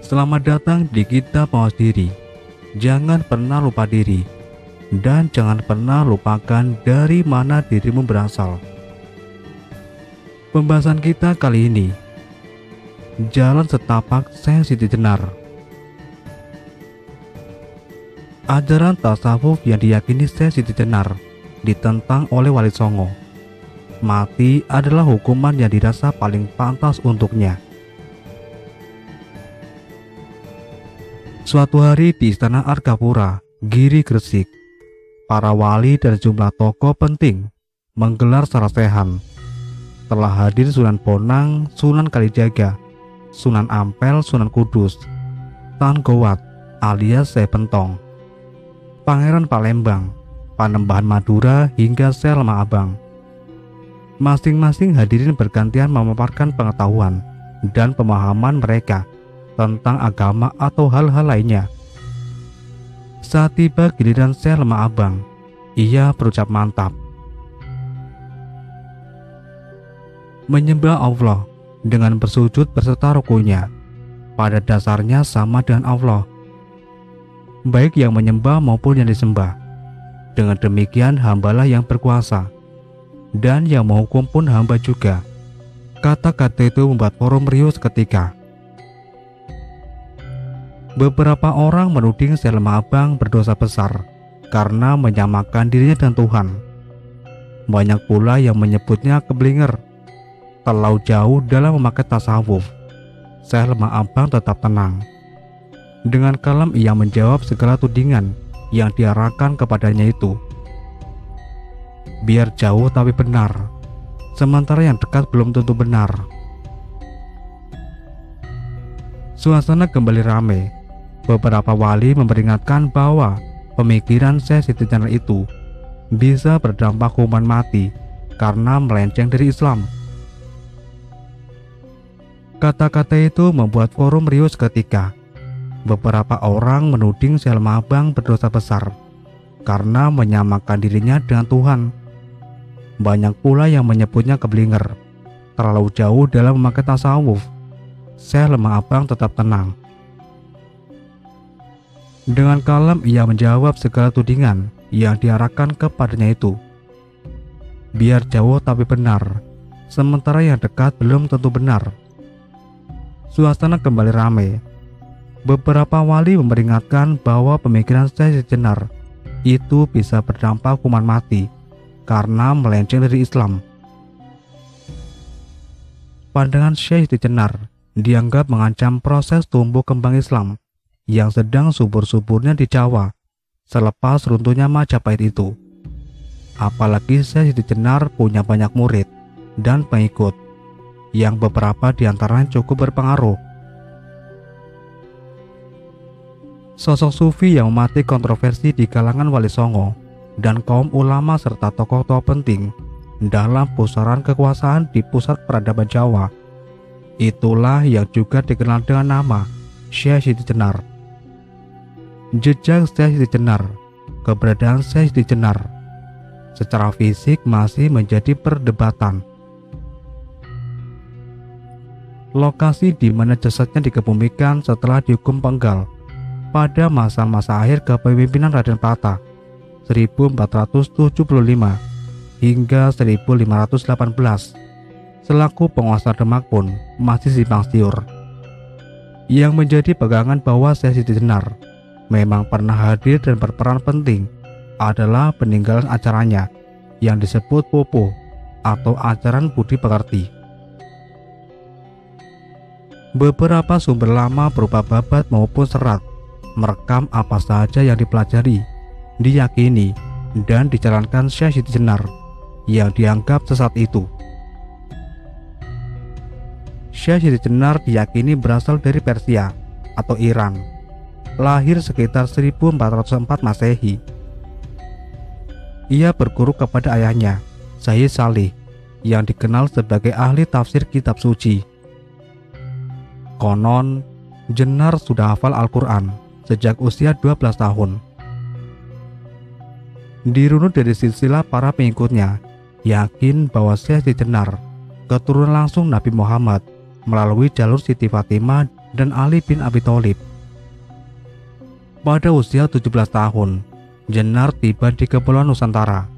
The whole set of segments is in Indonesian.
Selamat datang di Kitab Mawas Diri. Jangan pernah lupa diri, dan jangan pernah lupakan dari mana dirimu berasal. Pembahasan kita kali ini, Jalan Setapak Syekh Siti Jenar. Ajaran tasawuf yang diyakini Syekh Siti Jenar ditentang oleh Wali Songo. Mati adalah hukuman yang dirasa paling pantas untuknya. Suatu hari di Istana Argapura, Giri Gresik, para wali dan sejumlah tokoh penting menggelar sarasehan. Telah hadir Sunan Bonang, Sunan Kalijaga, Sunan Ampel, Sunan Kudus, Tan Gowat alias Syekh Pentong, Pangeran Palembang, Panembahan Madura hingga Syekh Lemah Abang. Masing-masing hadirin bergantian memaparkan pengetahuan dan pemahaman mereka tentang agama atau hal-hal lainnya. Saat tiba giliran Syekh Lemah Abang, ia berucap mantap. Menyembah Allah dengan bersujud berserta rukunya pada dasarnya sama dengan Allah, baik yang menyembah maupun yang disembah. Dengan demikian hambalah yang berkuasa, dan yang menghukum pun hamba juga. Kata-kata itu membuat forum riuh seketika. Beberapa orang menuding Syekh Lemah Abang berdosa besar karena menyamakan dirinya dengan Tuhan. Banyak pula yang menyebutnya keblinger. Terlalu jauh dalam memakai tasawuf, Syekh Lemah Abang tetap tenang. Dengan kalem ia menjawab segala tudingan yang diarahkan kepadanya itu. Biar jauh tapi benar, sementara yang dekat belum tentu benar. Suasana kembali ramai. Beberapa wali memperingatkan bahwa pemikiran Syekh Siti Jenar itu bisa berdampak hukuman mati karena melenceng dari Islam. Kata-kata itu membuat forum riuh seketika. Beberapa orang menuding Syekh Lemah Abang berdosa besar karena menyamakan dirinya dengan Tuhan. Banyak pula yang menyebutnya keblinger. Terlalu jauh dalam memakai tasawuf, Syekh Lemah Abang tetap tenang. Dengan kalem ia menjawab segala tudingan yang diarahkan kepadanya itu. Biar jauh tapi benar, sementara yang dekat belum tentu benar. Suasana kembali ramai. Beberapa wali memperingatkan bahwa pemikiran Syekh Siti Jenar itu bisa berdampak hukuman mati karena melenceng dari Islam. Pandangan Syekh Siti Jenar dianggap mengancam proses tumbuh kembang Islam yang sedang subur-suburnya di Jawa selepas runtuhnya Majapahit itu. Apalagi Syekh Siti Jenar punya banyak murid dan pengikut, yang beberapa diantaranya cukup berpengaruh. Sosok sufi yang memati kontroversi di kalangan Wali Songo dan kaum ulama serta tokoh-tokoh penting dalam pusaran kekuasaan di pusat peradaban Jawa. Itulah yang juga dikenal dengan nama Syekh Siti Jenar. Jejak Syekh Siti Jenar, keberadaan Syekh Siti Jenar secara fisik masih menjadi perdebatan. Lokasi di mana jasadnya dikebumikan setelah dihukum penggal pada masa-masa akhir kepemimpinan Raden Patah 1475 hingga 1518 selaku penguasa Demak pun masih simpang siur. Yang menjadi pegangan bahwa Syekh Siti Jenar memang pernah hadir dan berperan penting adalah peninggalan acaranya yang disebut Popo atau ajaran budi pekerti. Beberapa sumber lama berupa babat maupun serat merekam apa saja yang dipelajari, diyakini, dan dijalankan Syekh Siti Jenar yang dianggap sesat itu. Syekh Siti Jenar diyakini berasal dari Persia atau Iran, lahir sekitar 1404 Masehi. Ia berguru kepada ayahnya, Sayyid Salih, yang dikenal sebagai ahli tafsir kitab suci. Konon, Jenar sudah hafal Al-Quran sejak usia 12 tahun. Dirunut dari silsilah para pengikutnya, yakin bahwa Syekh Siti Jenar keturunan langsung Nabi Muhammad melalui jalur Siti Fatimah dan Ali bin Abi Thalib. Pada usia 17 tahun, Jenar tiba di Kepulauan Nusantara,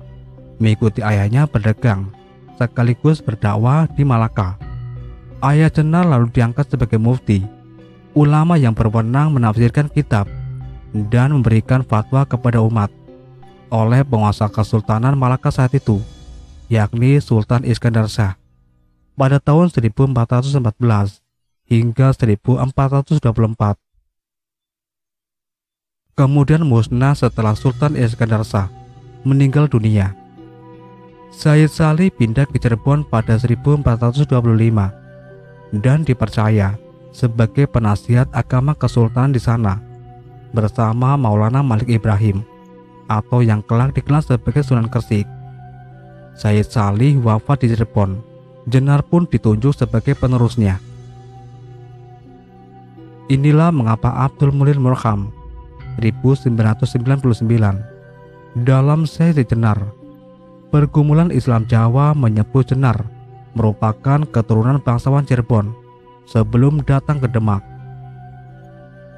mengikuti ayahnya berdagang sekaligus berdakwah di Malaka. Ayah Jenar lalu diangkat sebagai mufti, ulama yang berwenang menafsirkan kitab dan memberikan fatwa kepada umat oleh penguasa Kesultanan Malaka saat itu, yakni Sultan Iskandar Shah, pada tahun 1414 hingga 1424. Kemudian musnah setelah Sultan Iskandar Shah meninggal dunia. Sayyid Salih pindah ke Cirebon pada 1425 dan dipercaya sebagai penasihat agama kesultanan di sana bersama Maulana Malik Ibrahim atau yang kelak dikenal sebagai Sunan Kresik. Sayyid Salih wafat di Cirebon. Jenar pun ditunjuk sebagai penerusnya. Inilah mengapa Abdul Mulir Murham 1999 dalam Sesi Jenar, pergumulan Islam Jawa menyebut Jenar merupakan keturunan bangsawan Cirebon sebelum datang ke Demak.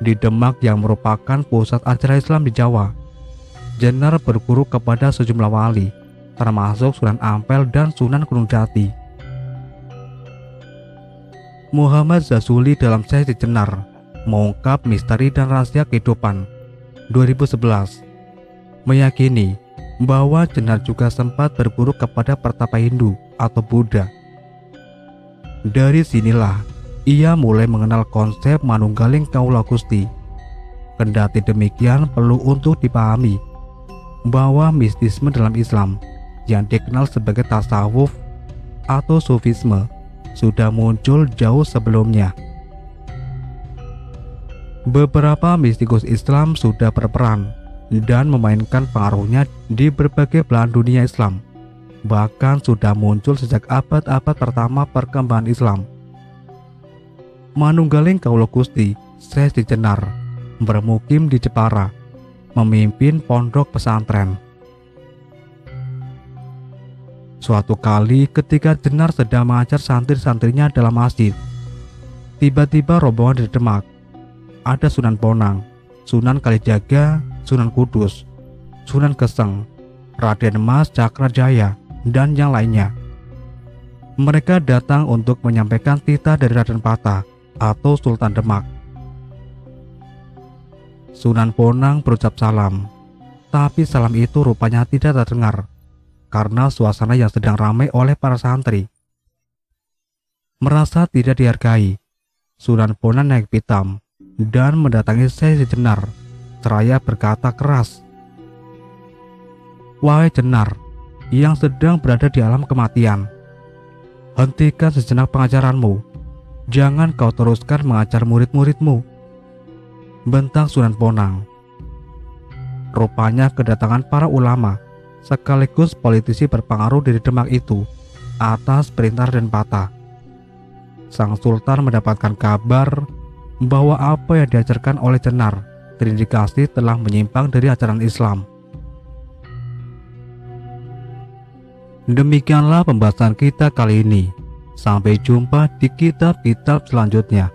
Di Demak yang merupakan pusat ajaran Islam di Jawa, Jenar berguru kepada sejumlah wali, termasuk Sunan Ampel dan Sunan Gunung Jati. Muhammad Zazuli dalam Sesi Jenar mengungkap misteri dan rahasia kehidupan 2011 meyakini bahwa Jenar juga sempat berguru kepada pertapa Hindu atau Buddha. Dari sinilah ia mulai mengenal konsep manunggaling kaula Gusti. Kendati demikian, perlu untuk dipahami bahwa mistisme dalam Islam yang dikenal sebagai tasawuf atau sufisme sudah muncul jauh sebelumnya. Beberapa mistikus Islam sudah berperan dan memainkan pengaruhnya di berbagai belahan dunia Islam, bahkan sudah muncul sejak abad-abad pertama perkembangan Islam. Manunggaling Kaula Gusti Sesi Jenar bermukim di Jepara, memimpin pondok pesantren. Suatu kali ketika Jenar sedang mengajar santri-santrinya dalam masjid, tiba-tiba rombongan dari Demak. Ada Sunan Bonang, Sunan Kalijaga, Sunan Kudus, Sunan Geseng, Raden Mas Cakrajaya, dan yang lainnya. Mereka datang untuk menyampaikan titah dari Raden Patah atau Sultan Demak. Sunan Bonang berucap salam, tapi salam itu rupanya tidak terdengar karena suasana yang sedang ramai oleh para santri. Merasa tidak dihargai, Sunan Bonang naik pitam dan mendatangi Sesi Jenar seraya berkata keras, "Wahai Jenar yang sedang berada di alam kematian, hentikan sejenak pengajaranmu. Jangan kau teruskan mengajar murid-muridmu," bentak Sunan Bonang. Rupanya kedatangan para ulama sekaligus politisi berpengaruh dari Demak itu atas perintah Raden Patah. Sang Sultan mendapatkan kabar bahwa apa yang diajarkan oleh Jenar terindikasi telah menyimpang dari ajaran Islam. Demikianlah pembahasan kita kali ini. Sampai jumpa di kitab-kitab selanjutnya.